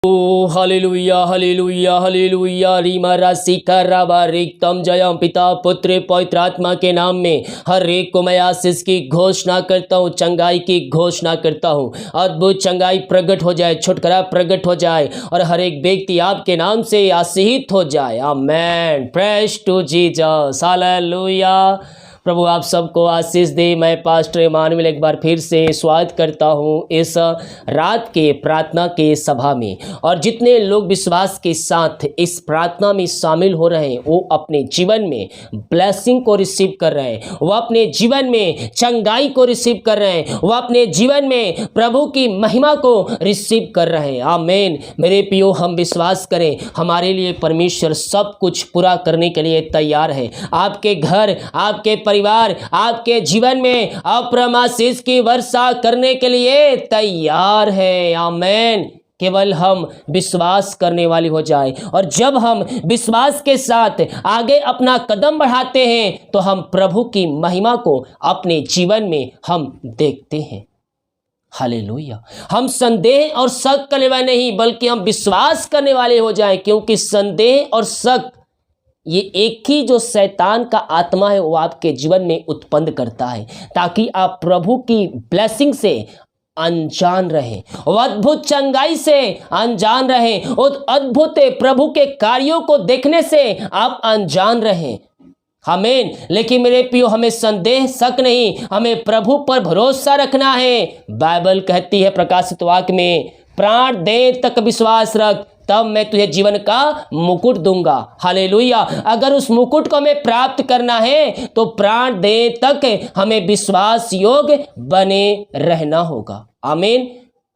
ओ hallelujah hallelujah hallelujah Reema राशि कराबा रिक्तम जयम पिता पुत्र पवित्र आत्मा के नाम में हर एक को मैं आशीष की घोषणा करता हूँ, चंगाई की घोषणा करता हूँ। अद्भुत चंगाई प्रकट हो जाए, छुटकारा प्रकट हो जाए और हर एक व्यक्ति आपके नाम से आशीषित हो जाए। Amen. Praise to Jesus. Hallelujah. प्रभु आप सबको आशीष दे। मैं पास्टर इमानुएल एक बार फिर से स्वागत करता हूं इस रात के प्रार्थना के सभा में। और जितने लोग विश्वास के साथ इस प्रार्थना में शामिल हो रहे हैं वो अपने जीवन में ब्लेसिंग को रिसीव कर रहे हैं, वो अपने जीवन में चंगाई को रिसीव कर रहे हैं, वो अपने जीवन में प्रभु की महिमा को रिसीव कर रहे हैं। आमीन। मेरे प्रियो, हम विश्वास करें हमारे लिए परमेश्वर सब कुछ पूरा करने के लिए तैयार है। आपके घर, आपके परिवार, आपके जीवन में अप्रमाशीष की वर्षा करने के लिए तैयार है। आमीन। केवल हम विश्वास करने वाले हो जाए। और जब हम विश्वास के साथ आगे अपना कदम बढ़ाते हैं तो हम प्रभु की महिमा को अपने जीवन में हम देखते हैं। हालेलुया। हम संदेह और शक करने वाले नहीं बल्कि हम विश्वास करने वाले हो जाएं, क्योंकि संदेह और शक ये एक ही जो शैतान का आत्मा है वो आपके जीवन में उत्पन्न करता है, ताकि आप प्रभु की ब्लेसिंग से अनजान रहें, वो अद्भुत चंगाई से अनजान रहें, उस अद्भुत प्रभु के कार्यों को देखने से आप अनजान रहें। आमीन। लेकिन मेरे प्रियो, हमें संदेह शक नहीं, हमें प्रभु पर भरोसा रखना है। बाइबल कहती है प्रकाशित वाक्य में, प्राण दे तक विश्वास रख तब मैं तुझे जीवन का मुकुट दूंगा। हालेलुया। अगर उस मुकुट को हमें प्राप्त करना है तो प्राण दे तक हमें विश्वास योग्य बने रहना होगा। आमीन।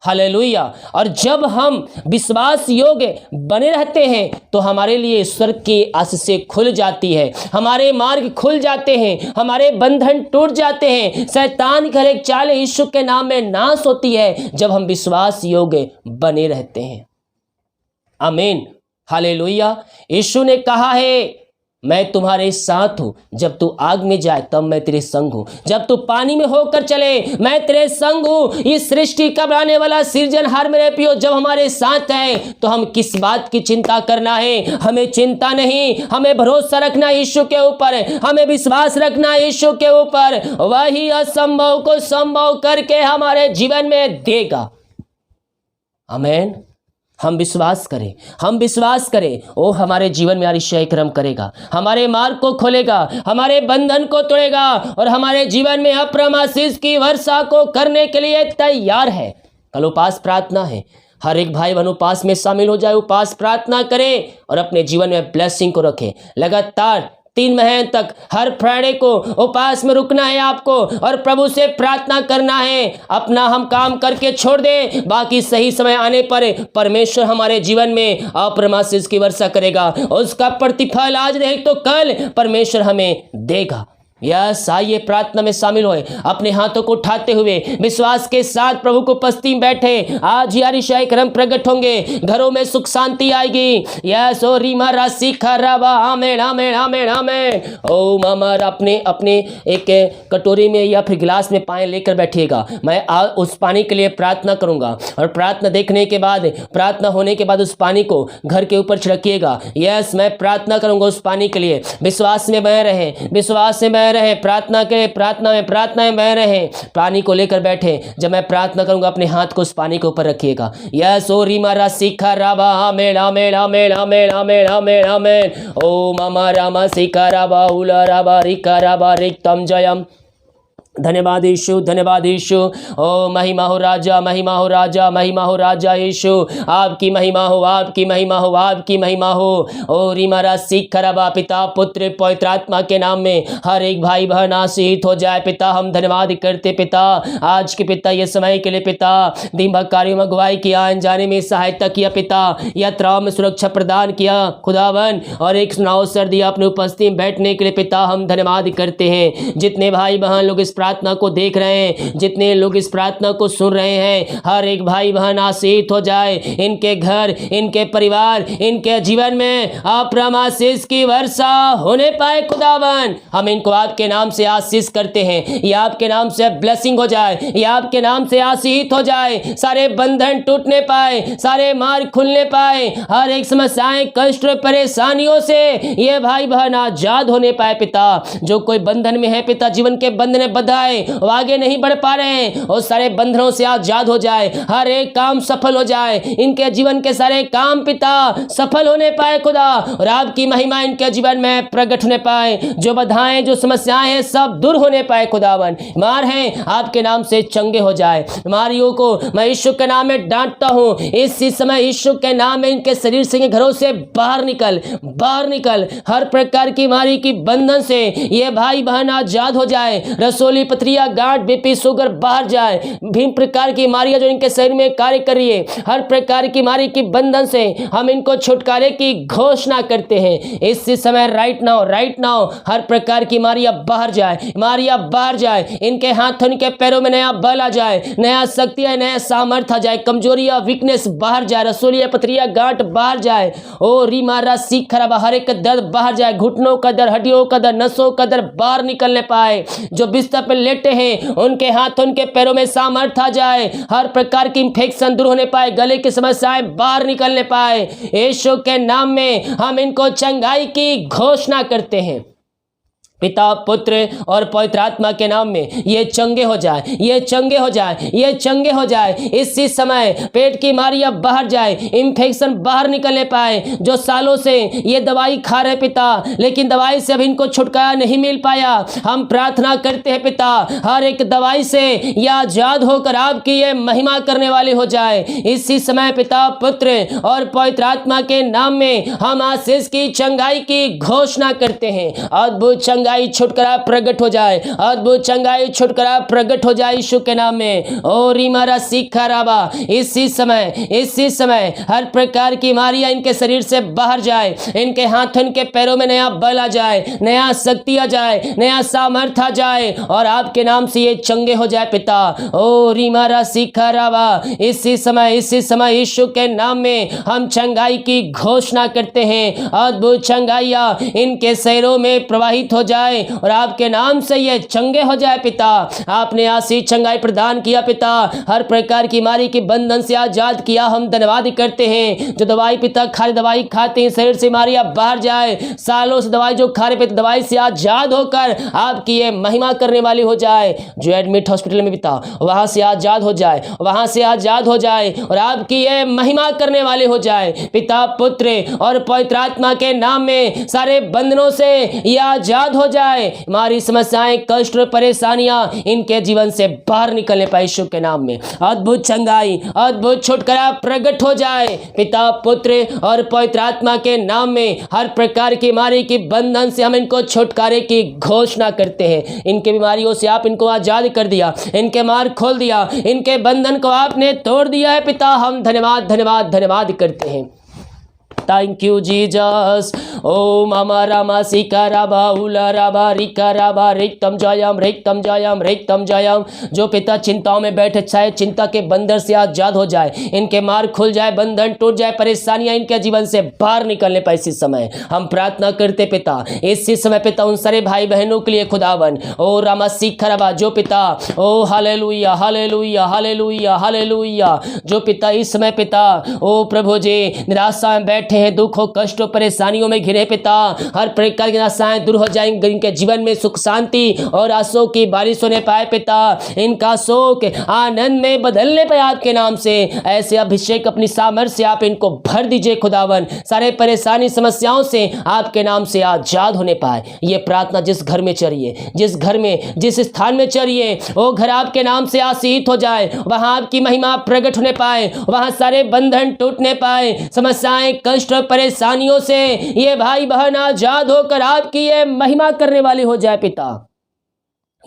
हालेलुया। और जब हम विश्वास योग्य बने रहते हैं तो हमारे लिए स्वर्ग की आशीषें खुल जाती है, हमारे मार्ग खुल जाते हैं, हमारे बंधन टूट जाते हैं, शैतान की हर एक चाल यीशु के नाम में नाश होती है जब हम विश्वास योग्य बने रहते हैं। आमीन। हालेलुया। यीशु ने कहा है, मैं तुम्हारे साथ हूं, जब तू आग में जाए तब मैं तेरे संग हूं, जब तू पानी में होकर चले मैं तेरे संग हूं। इस सृष्टि का बनाने वाला सृजनहार मेरे प्रियो जब हमारे साथ है तो हम किस बात की चिंता करना है? हमें चिंता नहीं, हमें भरोसा रखना यीशु के ऊपर, हमें विश्वास रखना यीशु के ऊपर। वही असंभव को संभव करके हमारे जीवन में देगा। आमीन। हम विश्वास करें, हम विश्वास करें, वो हमारे जीवन में आश्चर्य कर्म करेगा, हमारे मार्ग को खोलेगा, हमारे बंधन को तोड़ेगा और हमारे जीवन में अप्रमाशीष की वर्षा को करने के लिए तैयार है। कल उपास प्रार्थना है, हर एक भाई बहन उपास में शामिल हो जाए, उपास प्रार्थना करें और अपने जीवन में ब्लेसिंग को रखें। लगातार 3 महीने तक हर फ्राइडे को उपास में रुकना है आपको और प्रभु से प्रार्थना करना है। अपना हम काम करके छोड़ दें, बाकी सही समय आने पर परमेश्वर हमारे जीवन में अप्रमाशीष की वर्षा करेगा। उसका प्रतिफल आज नहीं तो कल परमेश्वर हमें देगा। यस, आइए प्रार्थना में शामिल होए, अपने हाथों को उठाते हुए विश्वास के साथ प्रभु को उपस्थिति में बैठे। आज यार ईशाई कर्म प्रकट होंगे, घरों में सुख शांति आएगी। यस ओ रीमा राशि खराबा। आमेन आमेन आमेन आमेन। ओ मामा, अपने अपने एक कटोरी में या फिर गिलास में पानी लेकर बैठिएगा। मैं उस पानी के लिए प्रार्थना करूंगा और प्रार्थना देखने के बाद, प्रार्थना होने के बाद उस पानी को घर के ऊपर छिड़किएगा। यस, मैं प्रार्थना करूंगा उस पानी के लिए। विश्वास में बह रहे, विश्वास में रहे, प्रार्थना के प्रार्थना में बह रहे, पानी को लेकर बैठे। जब मैं प्रार्थना करूंगा अपने हाथ को उस पानी के ऊपर रखिएगा। यस ओ रीमा राशि खराबा। आमेन आमेन आमेन आमेन आमेन आमेन आमेन। ओ मामा रामा सिकाराबा उला राबा रिकाराबा रिक्तम जयम। धन्यवाद यीशु, धन्यवाद यीशु। ओ महिमा हो राजा, महिमा हो राजा, महिमा हो राजा यीशु। आपकी महिमा हो, आपकी महिमा हो, आपकी महिमा हो। ओ रीमा राशि खराबा। पिता पुत्र पवित्र आत्मा के नाम में हर एक भाई बहन आशीषित हो जाए। पिता हम धन्यवाद करते पिता आज के पिता ये समय के लिए पिता, दिन भर कार्यों में अगुवाई किया, अनजाने में सहायता किया पिता, यात्राओं में सुरक्षा प्रदान किया खुदावन, और एक सुनाव अवसर दिया अपने उपस्थिति में बैठने के लिए पिता हम धन्यवाद करते हैं। जितने भाई बहन लोग इस प्रार्थना को देख रहे हैं, जितने लोग इस प्रार्थना को सुन रहे हैं, हर एक भाई बहन आशीष हो जाए। इनके घर, इनके परिवार, इनके जीवन में अप्रम आशीष की वर्षा होने पाए खुदावन। हम इनको आपके नाम से आशीष करते हैं। ये आपके नाम से ब्लेसिंग हो जाए, ये आपके नाम से आशीष हो जाए। सारे बंधन टूटने पाए, सारे मार्ग खुलने पाए, हर एक समस्याएं, कष्ट, परेशानियों से ये भाई बहन आजाद होने पाए पिता। जो कोई बंधन में है पिता, जीवन के बंधन में बंधा है, वो आगे नहीं बढ़ पा रहे हैं, और सारे बंधनों से आजाद हो जाए, हर एक काम सफल हो जाए, इनके जीवन के सारे काम पिता सफल होने पाए खुदा, और आपकी महिमा इनके जीवन में प्रकट होने पाए। जो बाधाएं, जो समस्याएं हैं, सब दूर होने पाए खुदावन। मार हैं आपके नाम से चंगे हो जाए। बीमारियों को मैं यीशु के नाम में डांटता हूं, इसी समय यीशु के नाम में इनके शरीर से, घरों से बाहर निकल, बाहर निकल। हर प्रकार की बीमारी की बंधन से ये भाई बहन आजाद हो जाए। रसोली, पथरिया, गांठ, बीपी, शुगर बाहर जाए। भिन्न प्रकार की बीमारियां जो इनके शरीर में कार्य कर रही है, हर प्रकार की बीमारी की बंधन से हम इनको छुटकारे की घोषणा करते हैं। इसी समय राइट नाउ हर प्रकार की बीमारियां बाहर जाए, बीमारियां बाहर जाए। इनके हाथों, इनके पैरों में नया बल आ जाए, नया शक्ति है, नया सामर्थ्य आ जाए। कमजोरियां, वीकनेस बाहर जाए, रसोलिया, पथरिया, गांठ बाहर जाए। ओ रीमारा सीख खराब, हर एक दर्द बाहर जाए, घुटनों का दर्द, हड्डियों का दर्द, नसों का दर्द बाहर निकलने पाए। जो बिस्तर पर लेटे हैं, उनके हाथों, उनके पैरों में सामर्थ्य आ जाए, हर प्रकार की इंफेक्शन दूर होने पाए, गले की समस्याएं बाहर निकलने पाए। यीशु के नाम में हम इनको चंगाई की घोषणा करते हैं। पिता, पुत्र और पवित्र आत्मा के नाम में ये चंगे हो जाए, ये चंगे हो जाए, ये चंगे हो जाए। इसी समय पेट की बीमारियां बाहर जाए, इंफेक्शन बाहर निकलने पाए। जो सालों से ये दवाई खा रहे पिता, लेकिन दवाई से अब इनको छुटकारा नहीं मिल पाया, हम प्रार्थना करते हैं पिता, हर एक दवाई से ये आजाद होकर आपकी ये महिमा करने वाले हो जाए। इसी समय पिता, पुत्र और पवित्र आत्मा के नाम में हम आशीष की, चंगाई की घोषणा करते हैं। अद्भुत चंगाई, छुटकारा प्रकट हो जाए, अद्भुत चंगाई, छुटकारा प्रकट हो जाए यीशु के नाम में। ओ रीमारा सीखा राबा, इसी समय हर प्रकार की बीमारियां इनके शरीर से बाहर जाए, इनके हाथों, इनके पैरों में नया बल आ जाए, नया शक्ति आ जाए, नया सामर्थ्य आ जाए, और आपके नाम से ये चंगे हो जाए पिता। ओ रीमारा सीखा राबा, इसी समय यीशु के नाम में हम चंगाई की घोषणा करते हैं। अद्भुत चंगाइयां इनके शरीरों में प्रवाहित हो जाए, और आपके नाम से ये चंगे हो जाए पिता। आपने आशीष, चंगाई प्रदान किया पिता, हर प्रकार की बीमारी के बंधन से आजाद किया। हम धन्यवाद करते हैं। जो दवाई पिता खाली दवाई खाते हैं, शरीर से बीमारियां बाहर जाए, सालों से दवाई जो खा रहे पिता, दवाई से आजाद होकर आपकी ये महिमा करने वाली हो जाए। जो एडमिट हॉस्पिटल में पिता, वहां से आजाद हो जाए, वहां से आजाद हो जाए, और आपकी ये महिमा करने वाले हो जाए। पिता, पुत्र और पवित्र आत्मा के नाम में सारे बंधनों से ये आजाद हो जाए। हमारी समस्याएं, कष्ट, परेशानियां इनके जीवन से बाहर निकलने पाए यीशु के नाम में। अद्भुत चंगाई, अद्भुत छुटकारा प्रकट हो जाए पिता, पुत्र और पवित्र आत्मा के नाम में। हर प्रकार की बीमारी की बंधन से हम इनको छुटकारे की घोषणा करते हैं। इनके बीमारियों से आप इनको आजाद कर दिया, इनके मार्ग खोल दिया, इनके बंधन को आपने तोड़ दिया है पिता। हम धन्यवाद करते हैं। Thank you Jesus. ओम अमा रामा सिका राबा उला राबा रिका राबा रिक्तम जयम। जो पिता चिंताओं में बैठे, चाहे चिंता के बंधन से आजाद हो जाए, इनके मार्ग खुल जाए, बंधन टूट जाए, परेशानियां इनके जीवन से बाहर निकलने पाए। इसी समय हम प्रार्थना करते पिता, इसी समय पिता उन सारे भाई बहनों के लिए खुदावन। ओ रामा सिका राबा, जो पिता, ओ हालेलुया हालेलुया हालेलुया हालेलुया, जो पिता इस समय पिता, ओ प्रभु जी, निराशा में बैठे हैं, दुखों, कष्टों, परेशानियों में घिरे पिता, हर प्रकार की आशाएं दूर हो जाएंगे, इनके जीवन में सुख, शांति और आंसुओं की बारिश होने पाए पिता। इनका शोक आनंद में बदलने पाए आपके नाम से। ऐसे अभिषेक, अपनी सामर्थ्य से आप इनको भर दीजिए खुदावन। सारे परेशानी, समस्याओं से आपके नाम से आजाद होने पाए। ये प्रार्थना जिस घर में चलिए, जिस घर में, जिस स्थान में चलिए, वो घर आपके नाम से आशीष हो जाए, वहां आपकी महिमा प्रकट होने पाए, वहां सारे बंधन टूटने पाए, समस्याएं, कष्ट, परेशानियों से ये भाई बहन आजाद होकर आपकी ये महिमा करने वाले हो जाए पिता।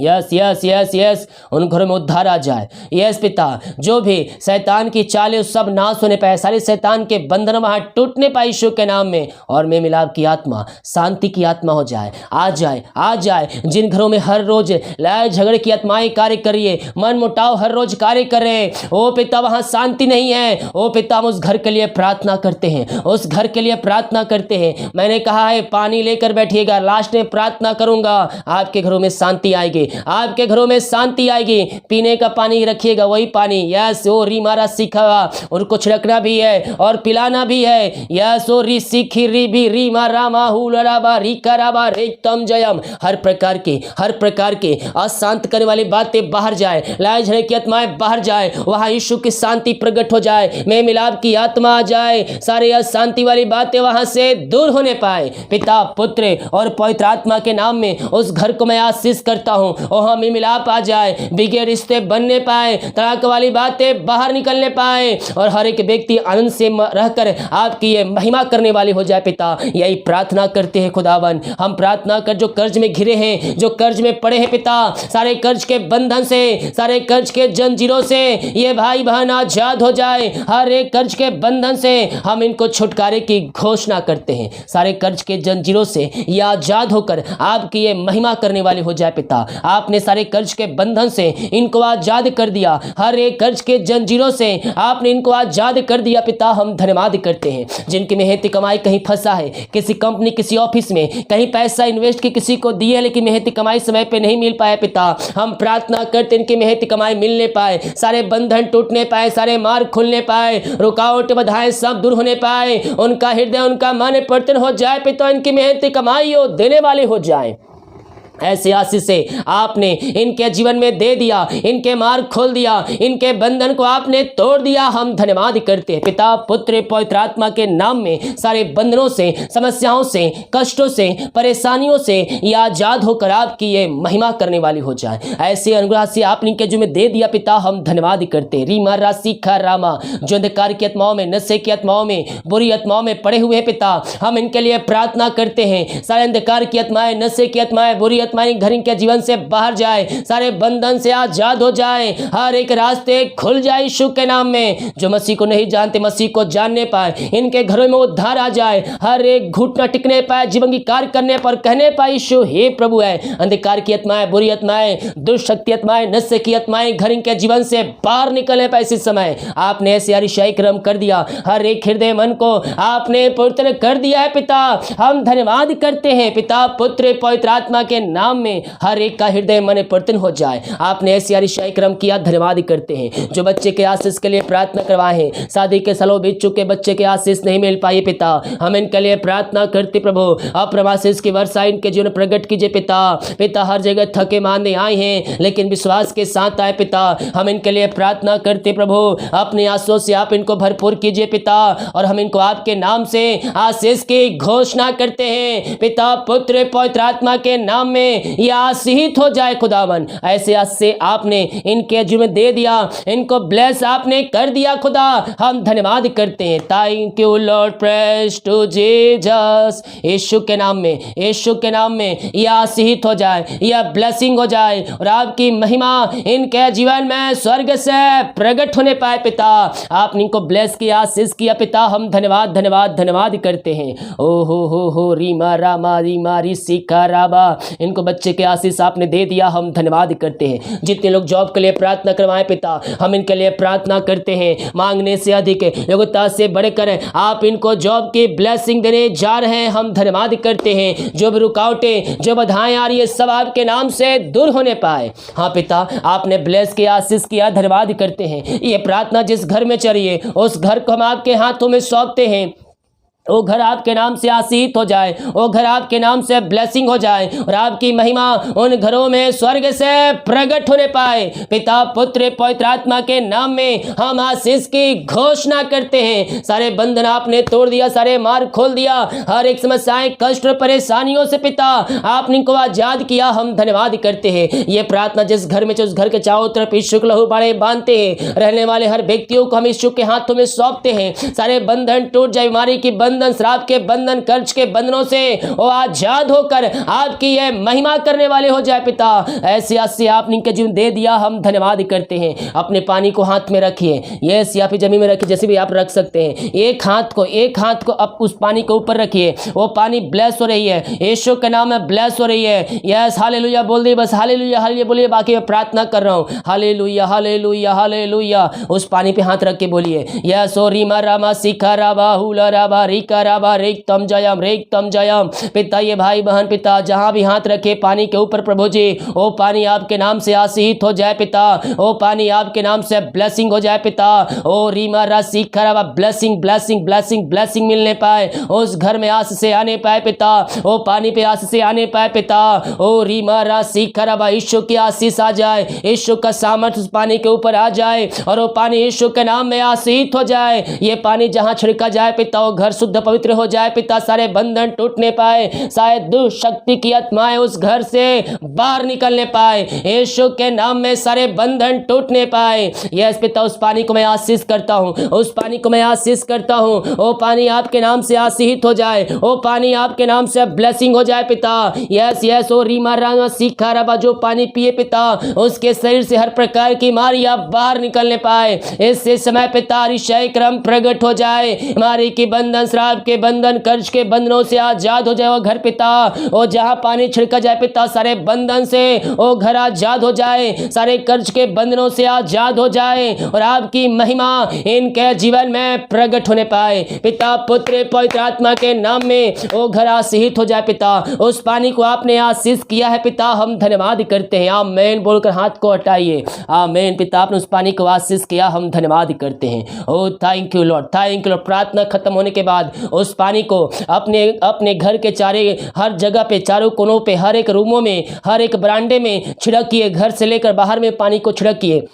यस यस यस यस, उन घरों में उद्धार आ जाए। यस पिता, जो भी शैतान की चालें सब नाश होने पाए, सारे शैतान के बंधन वहाँ टूटने पाए यीशु के नाम में, और मेल मिलाप की आत्मा, शांति की आत्मा हो जाए, आ जाए आ जाए। जिन घरों में हर रोज लड़ाई झगड़े की आत्माएं कार्य कर रही है, मन मुटाव हर रोज कार्य कर रहे हैं, ओ पिता वहाँ शांति नहीं है। ओ पिता, हम उस घर के लिए प्रार्थना करते हैं, उस घर के लिए प्रार्थना करते हैं। मैंने कहा है पानी लेकर बैठिएगा, लास्ट में प्रार्थना करूंगा, आपके घरों में शांति आएगी, आपके घरों में शांति आएगी। पीने का पानी रखिएगा, वही पानी, यस ओ री मारा सीखा, उनको छिड़कना भी है और पिलाना भी है। यस ओ री सीखी री भी री मारा माहू लड़ाबा री कराबा रे तम जयम। हर प्रकार के अशांत करने वाली बातें बाहर जाए, लड़ाई झगड़े की आत्माएं बाहर जाए, वहां यीशु की शांति प्रकट हो जाए, मेल मिलाप की आत्मा आ जाए, सारे अशांति वाली बातें वहां से दूर होने पाए। पिता पुत्र और पवित्र आत्मा के नाम में उस घर को मैं आशीष करता हूँ, वहां मेल मिलाप आ जाए, बिगड़े रिश्ते बनने पाए, तलाक वाली बातें बाहर निकलने पाए, और हर एक व्यक्ति आनंद से रहकर आपकी ये महिमा करने वाली हो जाए। पिता, यही प्रार्थना करते हैं खुदावन। हम प्रार्थना कर, जो कर्ज में घिरे हैं, जो कर्ज में पड़े हैं पिता, सारे कर्ज के बंधन से, सारे कर्ज के जंजीरों से ये भाई बहन आजाद हो जाए। हर एक कर्ज के बंधन से हम इनको छुटकारे की घोषणा करते हैं, सारे कर्ज के जंजीरों से ये आजाद होकर आपकी ये महिमा करने वाली हो जाए। पिता, आपने सारे कर्ज के बंधन से इनको आजाद कर दिया, हर एक कर्ज के जंजीरों से आपने इनको आजाद कर दिया। पिता, हम धन्यवाद करते हैं। जिनकी मेहनती कमाई कहीं फंसा है, किसी कंपनी किसी ऑफिस में, कहीं पैसा इन्वेस्ट की किसी को दिए लेकिन मेहनती कमाई समय पे नहीं मिल पाया, पिता हम प्रार्थना करते इनकी मेहनती कमाई मिलने पाए, सारे बंधन टूटने पाए, सारे मार्ग खुलने पाए, रुकावट बाधाएं सब दूर होने पाए, उनका हृदय उनका मन परिवर्तन हो जाए। पिता, इनकी मेहनती कमाई हो देने वाले हो जाए। ऐसे आशीष से आपने इनके जीवन में दे दिया, इनके मार्ग खोल दिया, इनके बंधन को आपने तोड़ दिया। हम धन्यवाद करते हैं पिता पुत्र पवित्र आत्मा के नाम में। सारे बंधनों से, समस्याओं से, कष्टों से, परेशानियों से ये आजाद होकर आपकी ये महिमा करने वाली हो जाए। ऐसे अनुग्रह से आपने इनके जीवन में दे दिया पिता, हम धन्यवाद करते हैं। रीमा राशि खा रामा, जो अंधकार की आत्माओं में, नशे की आत्माओं में, बुरी आत्माओं में पड़े हुए पिता, हम इनके लिए प्रार्थना करते हैं। सारे अंधकार की आत्माएं, नशे की आत्माएं, बुरी आत्माएं घर के जीवन से बाहर जाए, सारे बंधन से आजाद हो जाए, हर एक रास्ते खुल जाए यीशु के नाम में। जो मसीह को नहीं जानते मसीह को जानने पाए, इनके घरों में उद्धार आ जाए, हर एक घुटना टिकने पाए, जीवन की कार्य करने पर कहने पाए यीशु हे प्रभु है। अंधकार की आत्माएं, बुरी आत्माएं, दुष्शक्ति आत्माएं, नशे की आत्माएं घर के जीवन से बाहर निकलने पाए। इस समय आपने ऐसे अरिशाई क्रम कर दिया, हर एक हृदय मन को आपने पवित्र कर दिया है पिता। हम धन्यवाद करते हैं पिता पुत्र पवित्र आत्मा के नाम में, हर एक का हृदय मन परिवर्तन हो जाए। आपने ऐसी अरिशाई क्रम किया, धन्यवाद करते हैं। जो बच्चे के आशीष के लिए प्रार्थना करवाए हैं, शादी के सालों बीत चुके बच्चे के आशीष नहीं मिल पाई पिता, हम इनके लिए प्रार्थना करते प्रभु। अप्रमाशीष की वर्षा इनके जीवन प्रकट कीजिए पिता। पिता, हर जगह थके मांदे आए हैं लेकिन विश्वास के साथ आए पिता, हम इनके लिए प्रार्थना करते प्रभु। अपने आंसुओं से आप इनको भरपूर कीजिए पिता, और हम इनको आपके नाम से आशीष की घोषणा करते हैं पिता पुत्र पवित्र आत्मा के नाम में। ये आशीषित हो जाए खुदावन। ऐसे आज से आपने इनके जीवन में दे दिया, इनको ब्लेस आपने कर दिया खुदा, हम धन्यवाद करते हैं। Thank you Lord, praise to Jesus. यीशु के नाम में, यीशु के नाम में यह आशीषित हो जाए, यह ब्लेसिंग हो जाए, और आपकी महिमा इनके जीवन में स्वर्ग से प्रकट होने पाए पिता। आपने इनको ब्लेस किया, आशीष किया पिता, हम धन्यवाद धन्यवाद धन्यवाद करते हैं। ओ हो रीमा रामा रीमा री सीखा राबा, इनको बच्चे के आशीष आपने दे दिया, हम धन्यवाद करते हैं। जितने लोग जॉब के लिए प्रार्थना करवाएं पिता, हम इनके लिए प्रार्थना करते हैं। मांगने से अधिक, योग्यता से बढ़कर आप इनको जॉब की ब्लेसिंग देने जा रहे हैं, हम धन्यवाद करते हैं। जो भी रुकावटें, जो बाधाएं आ रही है, सब आपके नाम से दूर होने पाए। हाँ पिता, आपने ब्लेस किया, आशीष किया, धन्यवाद करते हैं। ये प्रार्थना जिस घर में चल रही है, उस घर को हम आपके हाथों में सौंपते हैं। वो घर आपके नाम से आशीषित हो जाए, वो घर आपके नाम से ब्लेसिंग हो जाए, और आपकी महिमा उन घरों में स्वर्ग से प्रकट होने पाए। पिता पुत्र पवित्र आत्मा के नाम में हम आशीष की घोषणा करते हैं। सारे बंधन आपने तोड़ दिया, सारे मार्ग खोल दिया, हर एक समस्याएं, कष्ट और परेशानियों से पिता आपने इनको आजाद किया, हम धन्यवाद करते हैं। ये प्रार्थना जिस घर में, उस घर के चारों तरफ यीशु के लहू बाड़े बांधते हैं, रहने वाले हर व्यक्तियों को हम यीशु के हाथों में सौंपते हैं। सारे बंधन टूट जाए, बीमारी की बंधन बंधन, श्राप के बंधन, कर्ज के बंधनों से वो आजाद होकर आपकी यह महिमा करने वाले हो जाए पिता। ऐसे ऐसे आपने इनके जीवन दे दिया, हम धन्यवाद करते हैं। अपने पानी को हाथ में रखिए, यस, या फिर जमीन में रखिए, जैसे भी आप रख सकते हैं। एक हाथ को अब उस पानी के ऊपर रखिए, वो पानी ब्लेस हो रही है, यीशु के नाम में ब्लेस हो रही है। यस, हालेलुया बोल दी, बस हालेलुया हालेलुया बोलिए, बाकी मैं प्रार्थना कर रहा हूँ। Hallelujah hallelujah hallelujah. उस पानी पे हाथ रख के बोलिए, यस ओ रीमा रामा शिखा राबा हुला राबा रिका राबा रेक तम जयम। पिता, ये भाई बहन पिता जहाँ भी हाथ रखे पानी के ऊपर प्रभु जी, ओ पानी आपके नाम से आशीषित हो जाए पिता, ओ पानी आपके नाम से ब्लेसिंग हो जाए पिता। ओ रीमा रा शिखा राबा, ब्लेसिंग ब्लेसिंग ब्लेसिंग ब्लेसिंग मिलने पाए, उस घर में आस से आने पाए पिता, ओ पानी पे आस से आने पाए पिता। ओ रीमा रा शिखा राबा, यीशु की आशीष आ जाए, यीशु का सामर्थ्य उस पानी के ऊपर आ जाए और वो पानी यीशु के नाम में आशीषित हो जाए। ये पानी जहाँ छिड़का जाए पिता, वो घर शुद्ध पवित्र हो जाए पिता, सारे बंधन टूटने पाए, शायद दुष्शक्ति की आत्माएं उस घर से बाहर निकलने पाए, यीशु के नाम में सारे बंधन टूटने पाए। यस पिता, उस पानी को मैं आशीष करता हूँ, उस पानी को मैं आशीष करता हूँ। वो पानी आपके नाम से आशीषित हो जाए, वो पानी आपके नाम से ब्लेसिंग हो जाए पिता। यस यस, ओ रीमा रामा शिखा रबा, जो पानी पिए पिता, उसके शरीर से हर प्रकार की बीमारियां बाहर निकलने पाए। इससे समय पिता ऋषय क्रम प्रकट हो जाए, बीमारी के बंधन, श्राप के बंधन, कर्ज के बंधनों से आजाद हो जाए वो घर पिता। और जहां पानी छिड़का जाए पिता, सारे बंधन से वो घर आजाद हो जाए, सारे कर्ज के बंधनों से आजाद हो जाए और आपकी महिमा इनके जीवन में प्रकट होने पाए पिता। पुत्र पवित्र आत्मा के नाम में वो घर आशीषित हो जाए पिता। उस पानी को आपने आशीष किया है पिता, हम धन्यवाद करते हैं। आमीन बोलकर हाथ को हटाइए। आमीन पिता, आपने उस पानी को आशीष किया, हम धन्यवाद करते हैं। Oh thank you Lord, thank you Lord. प्रार्थना खत्म होने के बाद उस पानी को अपने घर के हर जगह पे, चारों कोनों पे, हर एक रूमों में, हर एक बरामदे में छिड़किए। घर से लेकर बाहर में पानी को छिड़किए,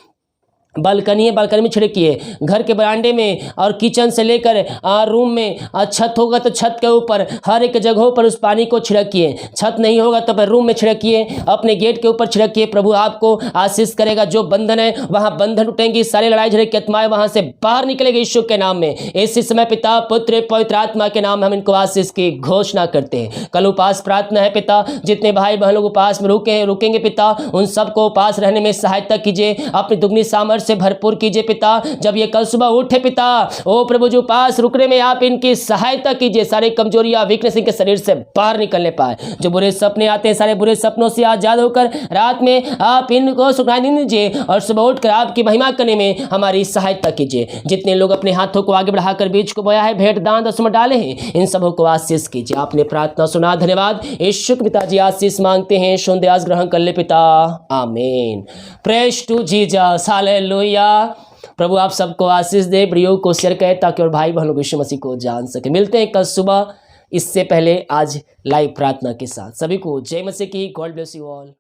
बालकनी में छिड़किए, घर के बरामदे में और किचन से लेकर रूम में, छत होगा तो छत के ऊपर, हर एक जगहों पर उस पानी को छिड़किए। छत नहीं होगा तो फिर रूम में छिड़किए, अपने गेट के ऊपर छिड़किए। प्रभु आपको आशीष करेगा। जो बंधन है वहाँ बंधन टूटेंगी, सारी लड़ाई झगड़े की आत्माएं वहाँ से बाहर निकलेगी यीशु के नाम में। इसी समय पिता पुत्र पवित्र आत्मा के नाम में हम इनको आशीष की घोषणा करते हैं। कल उपास प्रार्थना है पिता, जितने भाई बहन लोग उपास में रुकेंगे पिता, उन सबको उपास रहने में सहायता कीजिए, अपनी दुगनी सामर्थ्य से भरपूर कीजिए पिता। जब ये कल सुबह उठे पिता, ओ प्रभु जी, उपास रुकने में आप इनकी सहायता कीजिए, सारे कमजोरियां वीकनेस इनके शरीर से बाहर निकलने पाए। जो बुरे सपने आते हैं, सारे बुरे सपनों से आजाद होकर रात में आप इनको सुनाई दीजिए और सुबह उठकर आपकी महिमा करने में हमारी सहायता कीजिए। जितने लोग अपने हाथों को आगे बढ़ाकर बीज को बोया है, भेंट दान दसम डाले हैं, इन सबों को आशीष कीजिए। आपने प्रार्थना सुना, धन्यवाद। यीशु के पिताजी आशीष मांगते हैं, सुन आज ग्रहण कर ले पिता, amen. Praise to Jesus, hallelujah. प्रभु आप सबको आशीष दे, वीडियो को शेयर करें ताकि और भाई बहनों यीशु मसीह को जान सके। मिलते हैं कल सुबह, इससे पहले आज लाइव प्रार्थना के साथ। सभी को जय मसीह की। God bless you all.